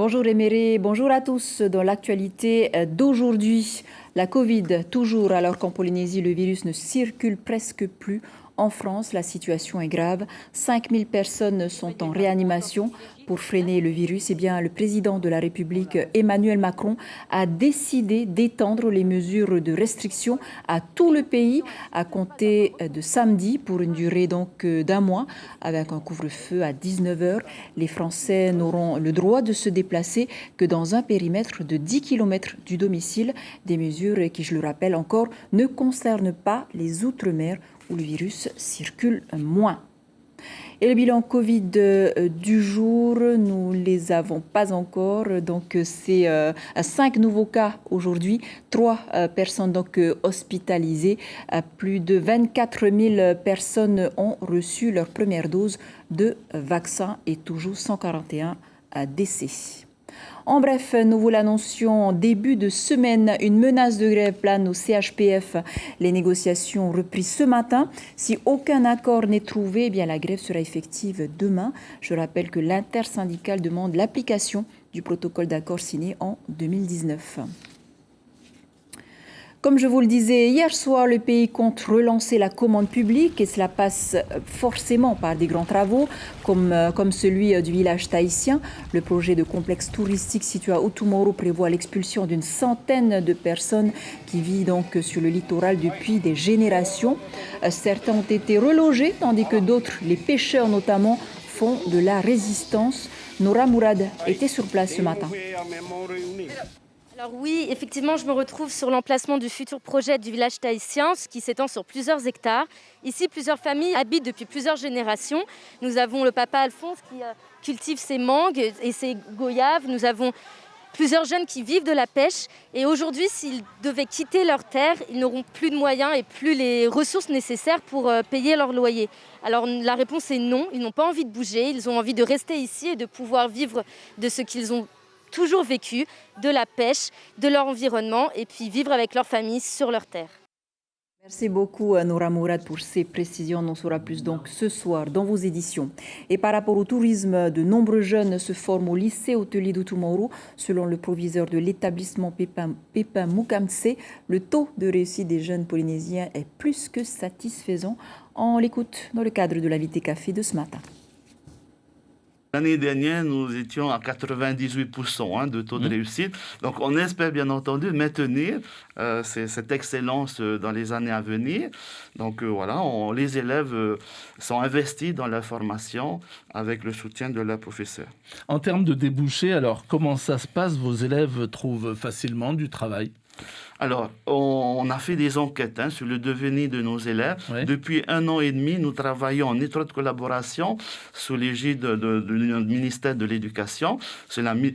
Bonjour Éméré, bonjour à tous. Dans l'actualité d'aujourd'hui, la Covid, toujours alors qu'en Polynésie, le virus ne circule presque plus. En France, la situation est grave. 5000 personnes sont en réanimation pour freiner le virus. Eh bien, le président de la République, Emmanuel Macron, a décidé d'étendre les mesures de restriction à tout le pays à compter de samedi pour une durée donc d'un mois avec un couvre-feu à 19h. Les Français n'auront le droit de se déplacer que dans un périmètre de 10 km du domicile. Des mesures qui, je le rappelle encore, ne concernent pas les Outre-mer où le virus circule moins. Et le bilan Covid du jour, nous ne les avons pas encore. Donc, c'est 5 nouveaux cas aujourd'hui, 3 personnes donc hospitalisées. Plus de 24 000 personnes ont reçu leur première dose de vaccin et toujours 141 décès. En bref, nous vous l'annoncions en début de semaine, une menace de grève plane au CHPF. Les négociations ont repris ce matin. Si aucun accord n'est trouvé, eh bien la grève sera effective demain. Je rappelle que l'intersyndicale demande l'application du protocole d'accord signé en 2019. Comme je vous le disais, hier soir, le pays compte relancer la commande publique et cela passe forcément par des grands travaux comme celui du village tahitien. Le projet de complexe touristique situé à Utumoro prévoit l'expulsion d'une centaine de personnes qui vivent donc sur le littoral depuis des générations. Certains ont été relogés tandis que d'autres, les pêcheurs notamment, font de la résistance. Nora Mourad était sur place ce matin. Alors oui, effectivement, je me retrouve sur l'emplacement du futur projet du village tahitien, qui s'étend sur plusieurs hectares. Ici, plusieurs familles habitent depuis plusieurs générations. Nous avons le papa Alphonse qui cultive ses mangues et ses goyaves. Nous avons plusieurs jeunes qui vivent de la pêche. Et aujourd'hui, s'ils devaient quitter leur terre, ils n'auront plus de moyens et plus les ressources nécessaires pour payer leur loyer. Alors la réponse est non, ils n'ont pas envie de bouger, ils ont envie de rester ici et de pouvoir vivre de ce qu'ils ont toujours vécu, de la pêche, de leur environnement et puis vivre avec leur famille sur leur terre. Merci beaucoup Nora Mourad pour ces précisions. On en saura plus donc ce soir dans vos éditions. Et par rapport au tourisme, de nombreux jeunes se forment au lycée hôtelier d'Utumoro. Selon le proviseur de l'établissement Pépin Mukamse, le taux de réussite des jeunes polynésiens est plus que satisfaisant. On l'écoute dans le cadre de l'invité café de ce matin. L'année dernière, nous étions à 98% de taux de réussite. Donc, on espère bien entendu maintenir cette excellence dans les années à venir. Donc, voilà, les élèves sont investis dans la formation avec le soutien de leurs professeurs. En termes de débouchés, alors, comment ça se passe? Vos élèves trouvent facilement du travail? Alors, on a fait des enquêtes sur le devenir de nos élèves. Oui. Depuis 1 an et demi, nous travaillons en étroite collaboration sous l'égide du ministère de l'Éducation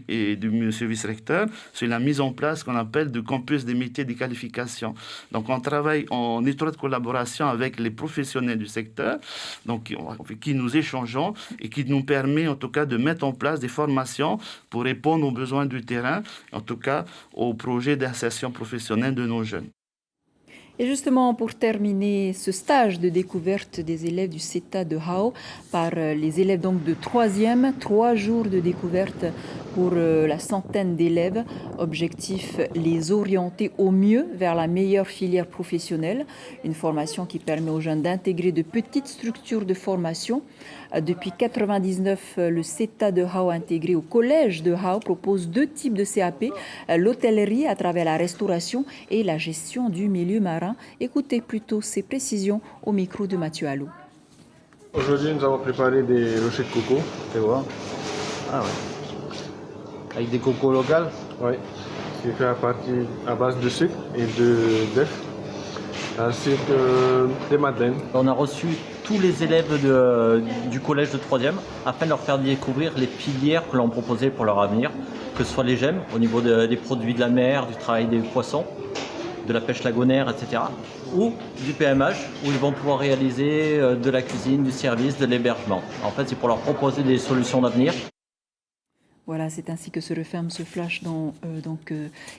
et du service-recteur sur la mise en place qu'on appelle de campus des métiers et des qualifications. Donc, on travaille en étroite collaboration avec les professionnels du secteur, donc, avec qui nous échangeons et qui nous permet en tout cas de mettre en place des formations pour répondre aux besoins du terrain, en tout cas aux projets d'insertion professionnelle de nos jeunes. Et justement, pour terminer ce stage de découverte des élèves du CETA de Hao par les élèves donc de 3e, 3 jours de découverte pour la centaine d'élèves. Objectif, les orienter au mieux vers la meilleure filière professionnelle. Une formation qui permet aux jeunes d'intégrer de petites structures de formation. Depuis 1999, le CETA de Hao intégré au collège de Hao propose 2 types de CAP, l'hôtellerie à travers la restauration et la gestion du milieu marin. Écoutez plutôt ces précisions au micro de Mathieu Allou. Aujourd'hui, nous avons préparé des rochers de coco. Tu vois? Ah ouais. Avec des cocos locales? Oui. Qui est fait à base de sucre et d'œufs. Ainsi que des madeleines. On a reçu tous les élèves du collège de 3e afin de leur faire découvrir les filières que l'on proposait pour leur avenir, que ce soit les GEM au niveau des produits de la mer, du travail des poissons, de la pêche lagonaire, etc. Ou du PMH, où ils vont pouvoir réaliser de la cuisine, du service, de l'hébergement. En fait, c'est pour leur proposer des solutions d'avenir. Voilà, c'est ainsi que se referme ce flash.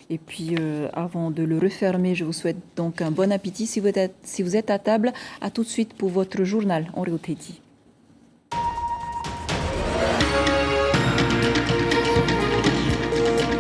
Et puis, avant de le refermer, je vous souhaite donc un bon appétit. Si vous êtes à table, à tout de suite pour votre journal en Réautéti.